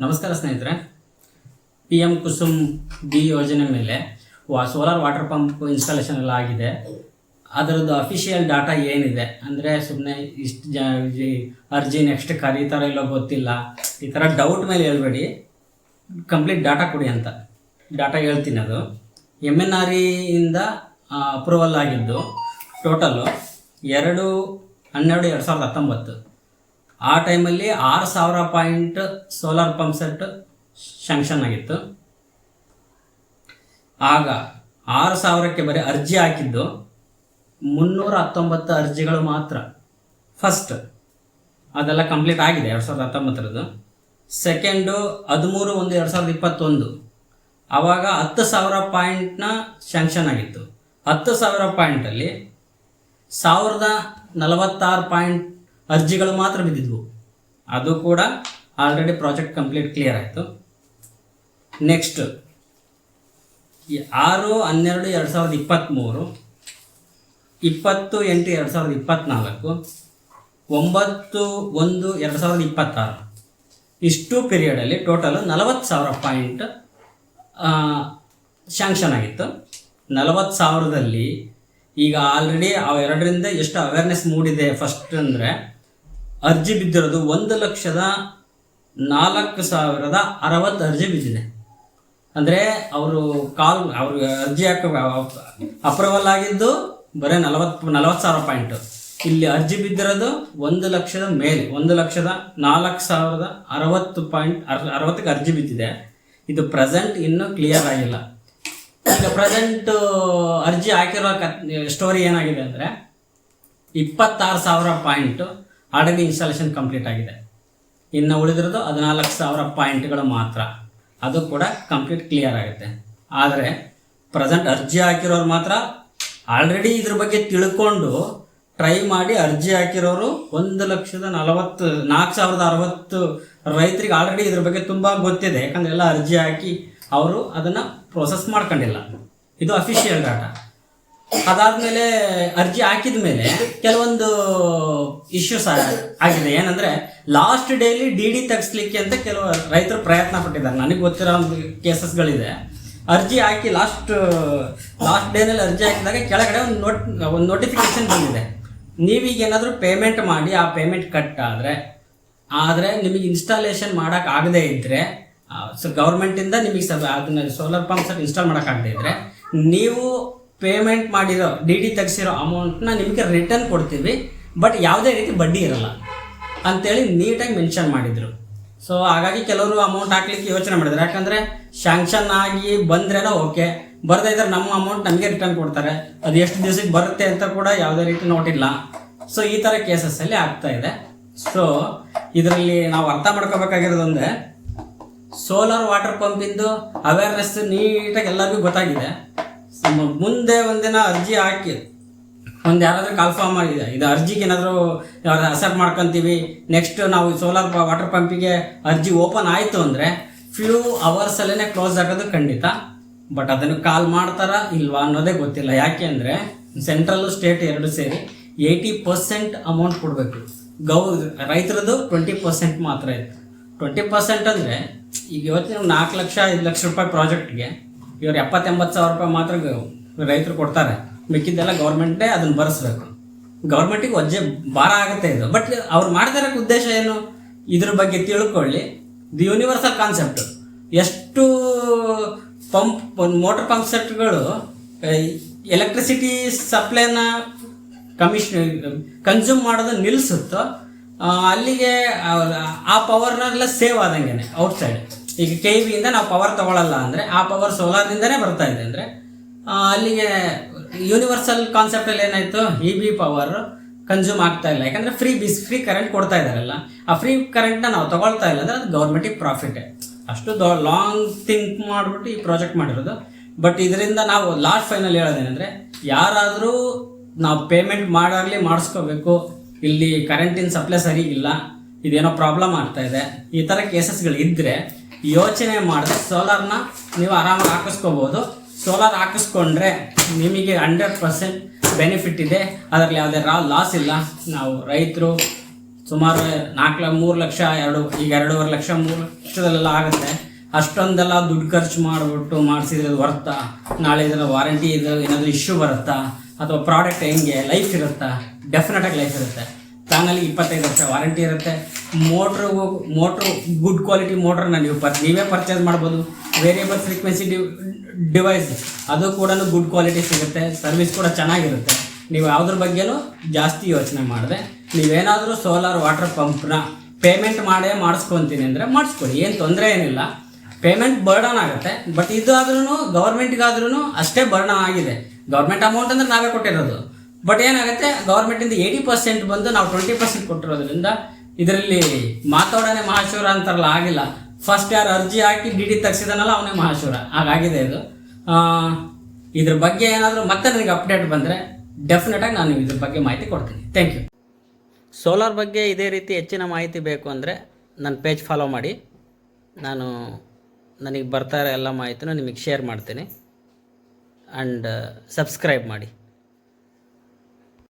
ನಮಸ್ಕಾರ ಸ್ನೇಹಿತರೆ. PM Kusum B ಯೋಜನೆ ಮೇಲೆ ಸೋಲಾರ್ ವಾಟರ್ ಪಂಪ್ ಇನ್ಸ್ಟಾಲೇಷನ್ ಎಲ್ಲ ಆಗಿದೆ. ಅದರದ್ದು ಅಫಿಷಿಯಲ್ ಡಾಟಾ ಏನಿದೆ ಅಂದರೆ ಸುಮ್ಮನೆ ಇಷ್ಟು ಅರ್ಜಿ ನೆಕ್ಸ್ಟ್ ಕರೀತಾರೋ ಇಲ್ಲೋ ಗೊತ್ತಿಲ್ಲ, ಈ ಥರ ಡೌಟ್ ಮೇಲೆ ಹೇಳ್ಬೇಡಿ, ಕಂಪ್ಲೀಟ್ ಡಾಟಾ ಕೊಡಿ ಅಂತ. ಡಾಟಾ ಹೇಳ್ತೀನಿ. ಅದು MNRE ಇಂದ ಅಪ್ರೂವಲ್ ಆಗಿದ್ದು ಟೋಟಲು 2/12/2019. ಆ ಟೈಮಲ್ಲಿ 6,000 point solar pump set sanction ಆಗಿತ್ತು. ಆಗ 6,000ಕ್ಕೆ ಬರೀ ಅರ್ಜಿ ಹಾಕಿದ್ದು 319 ಅರ್ಜಿಗಳು ಮಾತ್ರ. ಫಸ್ಟ್ ಅದೆಲ್ಲ ಕಂಪ್ಲೀಟ್ ಆಗಿದೆ 2019ರದ್ದು. ಸೆಕೆಂಡು 13/1/2021 ಆವಾಗ 10,000 ಪಾಯಿಂಟ್ನ ಶಾಂಕ್ಷನ್ ಆಗಿತ್ತು. 10,000 ಪಾಯಿಂಟಲ್ಲಿ 1,046 ಪಾಯಿಂಟ್ ಅರ್ಜಿಗಳು ಮಾತ್ರ ಬಿದ್ದಿದ್ವು. ಅದು ಕೂಡ ಆಲ್ರೆಡಿ ಪ್ರಾಜೆಕ್ಟ್ ಕಂಪ್ಲೀಟ್ ಕ್ಲಿಯರ್ ಆಯಿತು. ನೆಕ್ಸ್ಟ್ 6/12/2023, 20/8/2024, 9/1/2026 ಇಷ್ಟು ಪೀರಿಯಡಲ್ಲಿ ಟೋಟಲ್ 40,000 ಪಾಯಿಂಟ್ ಶಾಂಕ್ಷನ್ ಆಗಿತ್ತು. 40,000ದಲ್ಲಿ ಈಗ ಆಲ್ರೆಡಿ ಎರಡರಿಂದ ಎಷ್ಟು ಅವೇರ್ನೆಸ್ ಮೂಡಿದೆ. ಫಸ್ಟ್ ಅಂದರೆ ಅರ್ಜಿ ಬಿದ್ದಿರೋದು 1,04,060 ಅರ್ಜಿ ಬಿದ್ದಿದೆ. ಅಂದರೆ ಅವರು ಅರ್ಜಿ ಅಪ್ರೂವಲ್ ಆಗಿದ್ದು ಬರೀ 40,000 ಪಾಯಿಂಟು. ಇಲ್ಲಿ ಅರ್ಜಿ ಬಿದ್ದಿರೋದು 1,00,000 ಮೇಲೆ, 1,04,060 ಪಾಯಿಂಟ್ 60ಕ್ಕೆ ಅರ್ಜಿ ಬಿದ್ದಿದೆ. ಇದು ಪ್ರೆಸೆಂಟ್ ಇನ್ನೂ ಕ್ಲಿಯರ್ ಆಗಿಲ್ಲ. ಈಗ ಪ್ರೆಸೆಂಟ್ ಅರ್ಜಿ ಹಾಕಿರೋ ಸ್ಟೋರಿ ಏನಾಗಿದೆ ಅಂದರೆ 26,000 ಪಾಯಿಂಟು ಆಲ್ರೆಡಿ ಇನ್ಸ್ಟಾಲೇಷನ್ ಕಂಪ್ಲೀಟ್ ಆಗಿದೆ. ಇನ್ನು ಉಳಿದಿರೋದು 14,000 ಪಾಯಿಂಟ್ಗಳು ಮಾತ್ರ. ಅದು ಕೂಡ ಕಂಪ್ಲೀಟ್ ಕ್ಲಿಯರ್ ಆಗುತ್ತೆ. ಆದರೆ ಪ್ರೆಸೆಂಟ್ ಅರ್ಜಿ ಹಾಕಿರೋರು ಮಾತ್ರ ಆಲ್ರೆಡಿ ಇದ್ರ ಬಗ್ಗೆ ತಿಳ್ಕೊಂಡು ಟ್ರೈ ಮಾಡಿ ಅರ್ಜಿ ಹಾಕಿರೋರು 1,04,060 ರೈತರಿಗೆ ಆಲ್ರೆಡಿ ಇದ್ರ ಬಗ್ಗೆ ತುಂಬ ಗೊತ್ತಿದೆ. ಯಾಕಂದರೆ ಎಲ್ಲ ಅರ್ಜಿ ಹಾಕಿ ಅವರು ಅದನ್ನು ಪ್ರೋಸೆಸ್ ಮಾಡ್ಕೊಂಡಿಲ್ಲ. ಇದು ಅಫಿಷಿಯಲ್ ಡಾಟಾ. ಅದಾದಮೇಲೆ ಅರ್ಜಿ ಹಾಕಿದ ಮೇಲೆ ಕೆಲವೊಂದು ಇಶ್ಯೂಸ್ ಆಗಿದೆ. ಏನಂದರೆ ಲಾಸ್ಟ್ ಡೇಲಿ DD ತೆಗಿಸ್ಲಿಕ್ಕೆ ಅಂತ ಕೆಲವು ರೈತರು ಪ್ರಯತ್ನ ಪಟ್ಟಿದ್ದಾರೆ. ನನಗೆ ಗೊತ್ತಿರೋ ಒಂದು ಕೇಸಸ್ಗಳಿದೆ. ಅರ್ಜಿ ಹಾಕಿ ಲಾಸ್ಟ್ ಡೇನಲ್ಲಿ ಅರ್ಜಿ ಹಾಕಿದಾಗ ಕೆಳಗಡೆ ಒಂದು ನೋಟಿಫಿಕೇಶನ್ ಬಂದಿದೆ. ನೀವೀಗ ಏನಾದರೂ ಪೇಮೆಂಟ್ ಮಾಡಿ ಆ ಪೇಮೆಂಟ್ ಕಟ್ ಆದರೆ ನಿಮಗೆ ಇನ್ಸ್ಟಾಲೇಷನ್ ಮಾಡೋಕ್ಕಾಗದೇ ಇದ್ದರೆ, ಗೌರ್ಮೆಂಟಿಂದ ನಿಮಗೆ ಅದನ್ನ ಸೋಲಾರ್ ಪಂಪ್ ಸೆಟ್ ಇನ್ಸ್ಟಾಲ್ ಮಾಡೋಕ್ಕಾಗದೇ ಇದ್ದರೆ ನೀವು ಪೇಮೆಂಟ್ ಮಾಡಿರೋ DD ತೆಗೆಸಿರೋ ಅಮೌಂಟ್ನ ನಿಮಗೆ ರಿಟರ್ನ್ ಕೊಡ್ತೀವಿ, ಬಟ್ ಯಾವುದೇ ರೀತಿ ಬಡ್ಡಿ ಇರಲ್ಲ ಅಂತೇಳಿ ನೀಟಾಗಿ ಮೆನ್ಷನ್ ಮಾಡಿದರು. ಸೊ ಹಾಗಾಗಿ ಕೆಲವರು ಅಮೌಂಟ್ ಹಾಕ್ಲಿಕ್ಕೆ ಯೋಚನೆ ಮಾಡಿದ್ರು. ಯಾಕಂದರೆ ಶಾಂಕ್ಷನ್ ಆಗಿ ಬಂದ್ರೇನೋ ಓಕೆ, ಬರದೇ ಇದ್ರೆ ನಮ್ಮ ಅಮೌಂಟ್ ನಮಗೆ ರಿಟರ್ನ್ ಕೊಡ್ತಾರೆ. ಅದು ಎಷ್ಟು ದಿವಸಕ್ಕೆ ಬರುತ್ತೆ ಅಂತ ಕೂಡ ಯಾವುದೇ ರೀತಿ ನೋಟಿಲ್ಲ. ಸೊ ಈ ಥರ ಕೇಸಸ್ಸಲ್ಲಿ ಆಗ್ತಾ ಇದೆ. ಸೊ ಇದರಲ್ಲಿ ನಾವು ಅರ್ಥ ಮಾಡ್ಕೋಬೇಕಾಗಿರೋದು ಅಂದರೆ ಸೋಲಾರ್ ವಾಟರ್ ಪಂಪಿಂದು ಅವೇರ್ನೆಸ್ ನೀಟಾಗಿ ಎಲ್ಲರಿಗೂ ಗೊತ್ತಾಗಿದೆ. ಮುಂದೆ ಒಂದಿನ ಅರ್ಜಿ ಹಾಕಿ ಯಾರಾದರೂ ಕಾಲ್ಫಾರ್ಮ್ ಮಾಡಿದೆ, ಇದು ಅರ್ಜಿಗೆ ಏನಾದರೂ ಅಸೆಪ್ಟ್ ಮಾಡ್ಕೊತೀವಿ, ನೆಕ್ಸ್ಟ್ ನಾವು ಸೋಲಾರ್ ವಾಟರ್ ಪಂಪಿಗೆ ಅರ್ಜಿ ಓಪನ್ ಆಯಿತು ಅಂದರೆ ಫ್ಯೂ ಅವರ್ಸಲ್ಲೇ ಕ್ಲೋಸ್ ಆಗೋದು ಖಂಡಿತ. ಬಟ್ ಅದನ್ನು ಕಾಲ್ ಮಾಡ್ತಾರಾ ಇಲ್ವಾ ಅನ್ನೋದೇ ಗೊತ್ತಿಲ್ಲ. ಯಾಕೆ ಅಂದರೆ ಸೆಂಟ್ರಲ್ಲು ಸ್ಟೇಟ್ ಎರಡು ಸೇರಿ 80% ಅಮೌಂಟ್ ಕೊಡಬೇಕು. ರೈತರದ್ದು 20% ಮಾತ್ರ ಇತ್ತು. 20% ಅಂದರೆ ಈಗ ಇವತ್ತಿನ 4 ಲಕ್ಷ 5 ಲಕ್ಷ ರೂಪಾಯಿ ಪ್ರಾಜೆಕ್ಟ್ಗೆ ಇವರು 70-80 ಸಾವಿರ ರೂಪಾಯಿ ಮಾತ್ರ ರೈತರು ಕೊಡ್ತಾರೆ. ಮಿಕ್ಕಿದ್ದೆಲ್ಲ ಗೌರ್ಮೆಂಟೇ ಅದನ್ನು ಭರಿಸ್ಬೇಕು. ಗೌರ್ಮೆಂಟಿಗೆ ವಜ್ಜೆ ಭಾರ ಆಗುತ್ತೆ ಇದು. ಬಟ್ ಅವ್ರು ಮಾಡ್ತಿರೋಕ್ಕೆ ಉದ್ದೇಶ ಏನು? ಇದ್ರ ಬಗ್ಗೆ ತಿಳ್ಕೊಳ್ಳಿ. The universal concept. ಎಷ್ಟು ಮೋಟರ್ ಪಂಪ್ ಸೆಟ್ಗಳು ಎಲೆಕ್ಟ್ರಿಸಿಟಿ ಸಪ್ಲೈನ ಕನ್ಸ್ಯೂಮ್ ಮಾಡೋದು ನಿಲ್ಲಿಸುತ್ತೋ ಅಲ್ಲಿಗೆ ಆ ಪವರ್ನೆಲ್ಲ ಸೇವ್ ಆದಂಗೆ ಔಟ್ಸೈಡ್. ಈಗ KVಯಿಂದ ನಾವು ಪವರ್ ತೊಗೊಳ್ಳಲ್ಲ ಅಂದರೆ ಆ ಪವರ್ ಸೋಲಾರ್ನಿಂದನೇ ಬರ್ತಾ ಇದೆ ಅಂದರೆ ಅಲ್ಲಿಗೆ ಯೂನಿವರ್ಸಲ್ ಕಾನ್ಸೆಪ್ಟಲ್ಲಿ ಏನಾಯಿತು, EB ಪವರ್ ಕನ್ಸ್ಯೂಮ್ ಆಗ್ತಾ ಇಲ್ಲ. ಯಾಕಂದರೆ ಫ್ರೀ ಕರೆಂಟ್ ಕೊಡ್ತಾ ಇದ್ದಾರಲ್ಲ, ಆ ಫ್ರೀ ಕರೆಂಟ್ನ ನಾವು ತೊಗೊಳ್ತಾ ಇಲ್ಲ ಅಂದರೆ ಅದು ಗೌರ್ಮೆಂಟಿಗೆ ಪ್ರಾಫಿಟೇ. ಅಷ್ಟು ಲಾಂಗ್ ಥಿಂಕ್ ಮಾಡಿಬಿಟ್ಟು ಈ ಪ್ರಾಜೆಕ್ಟ್ ಮಾಡಿರೋದು. ಬಟ್ ಇದರಿಂದ ನಾವು ಲಾಸ್ಟ್ ಫೈನಲ್ ಹೇಳೋದೇನೆಂದರೆ ಯಾರಾದರೂ ನಾವು ಪೇಮೆಂಟ್ ಮಾಡಿಸ್ಕೋಬೇಕು, ಇಲ್ಲಿ ಕರೆಂಟಿನ ಸಪ್ಲೈ ಸರಿ ಇಲ್ಲ, ಇದೇನೋ ಪ್ರಾಬ್ಲಮ್ ಆಗ್ತಾ ಇದೆ, ಈ ಥರ ಕೇಸಸ್ಗಳು ಇದ್ದರೆ ಯೋಚನೆ ಮಾಡಿದ್ರೆ ಸೋಲಾರ್ನ ನೀವು ಆರಾಮಾಗಿ ಹಾಕಿಸ್ಕೋಬೋದು. ಸೋಲಾರ್ ಹಾಕಿಸ್ಕೊಂಡ್ರೆ ನಿಮಗೆ 100% ಬೆನಿಫಿಟ್ ಇದೆ. ಅದರಲ್ಲಿ ಯಾವುದೇ ಲಾಸ್ ಇಲ್ಲ. ನಾವು ರೈತರು ಸುಮಾರು 3 ಲಕ್ಷ ಈಗ 2.5 ಲಕ್ಷ 3 ಲಕ್ಷದಲ್ಲೆಲ್ಲ ಆಗುತ್ತೆ. ಅಷ್ಟೊಂದೆಲ್ಲ ದುಡ್ಡು ಖರ್ಚು ಮಾಡಿಬಿಟ್ಟು ಮಾಡಿಸಿದ್ರೆ ವರ್ತಾ, ನಾಳೆ ಇದರ ವಾರಂಟಿ ಇದು ಏನಾದರೂ ಇಶ್ಯೂ ಬರುತ್ತಾ, ಅಥವಾ ಪ್ರಾಡಕ್ಟ್ ಹೆಂಗೆ ಲೈಫ್ ಇರುತ್ತಾ? ಡೆಫಿನೆಟಾಗಿ ಲೈಫ್ ಇರುತ್ತೆ. ಪ್ಯಾನಲ್ಲಿ 25 ವರ್ಷ ವಾರಂಟಿ ಇರುತ್ತೆ. ಮೋಟ್ರು ಗುಡ್ ಕ್ವಾಲಿಟಿ ಮೋಟ್ರನ್ನ ನೀವೇ ಪರ್ಚೇಸ್ ಮಾಡ್ಬೋದು. ವೇರಿಯಬಲ್ ಫ್ರೀಕ್ವೆನ್ಸಿ ಡಿವೈಸ್ ಅದು ಕೂಡ ಗುಡ್ ಕ್ವಾಲಿಟಿ ಸಿಗುತ್ತೆ. ಸರ್ವಿಸ್ ಕೂಡ ಚೆನ್ನಾಗಿರುತ್ತೆ. ನೀವು ಯಾವುದ್ರ ಬಗ್ಗೆನೂ ಜಾಸ್ತಿ ಯೋಚನೆ ಮಾಡಿದೆ ನೀವೇನಾದರೂ ಸೋಲಾರ್ ವಾಟರ್ ಪಂಪ್ನ ಪೇಮೆಂಟ್ ಮಾಡಿಸ್ಕೊತೀನಿ ಅಂದರೆ ಮಾಡಿಸ್ಕೊಳ್ಳಿ, ಏನು ತೊಂದರೆ ಏನಿಲ್ಲ. ಪೇಮೆಂಟ್ ಬರ್ಡನ್ ಆಗುತ್ತೆ, ಬಟ್ ಇದು ಆದ್ರೂ ಗೌರ್ಮೆಂಟ್ಗಾದ್ರೂ ಅಷ್ಟೇ ಬರ್ಡನ್ ಆಗಿದೆ. ಗೌರ್ಮೆಂಟ್ ಅಮೌಂಟ್ ಅಂದರೆ ನಾವೇ ಕೊಟ್ಟಿರೋದು, ಬಟ್ ಏನಾಗುತ್ತೆ ಗೌರ್ಮೆಂಟಿಂದ 80% ಬಂದು ನಾವು 20% ಕೊಟ್ಟಿರೋದ್ರಿಂದ ಇದರಲ್ಲಿ ಮಾತಾಡೋನೇ ಮಹಾಶಿವರ ಅಂತಾರಲ್ಲ, ಆಗಿಲ್ಲ. ಫಸ್ಟ್ ಯಾರು ಅರ್ಜಿ ಹಾಕಿ DD ತೆಗ್ಸಿದಾನಲ್ಲ ಅವನೇ ಮಹಾಶಿವರ, ಹಾಗಾಗಿದೆ ಇದು. ಇದ್ರ ಬಗ್ಗೆ ಏನಾದರೂ ಮತ್ತೆ ನನಗೆ ಅಪ್ಡೇಟ್ ಬಂದರೆ ಡೆಫಿನೆಟಾಗಿ ನಾನು ಇದ್ರ ಬಗ್ಗೆ ಮಾಹಿತಿ ಕೊಡ್ತೀನಿ. Thank you. ಸೋಲಾರ್ ಬಗ್ಗೆ ಇದೇ ರೀತಿ ಹೆಚ್ಚಿನ ಮಾಹಿತಿ ಬೇಕು ಅಂದರೆ ನನ್ನ ಪೇಜ್ ಫಾಲೋ ಮಾಡಿ. ನನಗೆ ಬರ್ತಾ ಇರೋ ಎಲ್ಲ ಮಾಹಿತಿನೂ ನಿಮಗೆ ಶೇರ್ ಮಾಡ್ತೀನಿ. ಆ್ಯಂಡ್ ಸಬ್ಸ್ಕ್ರೈಬ್ ಮಾಡಿ.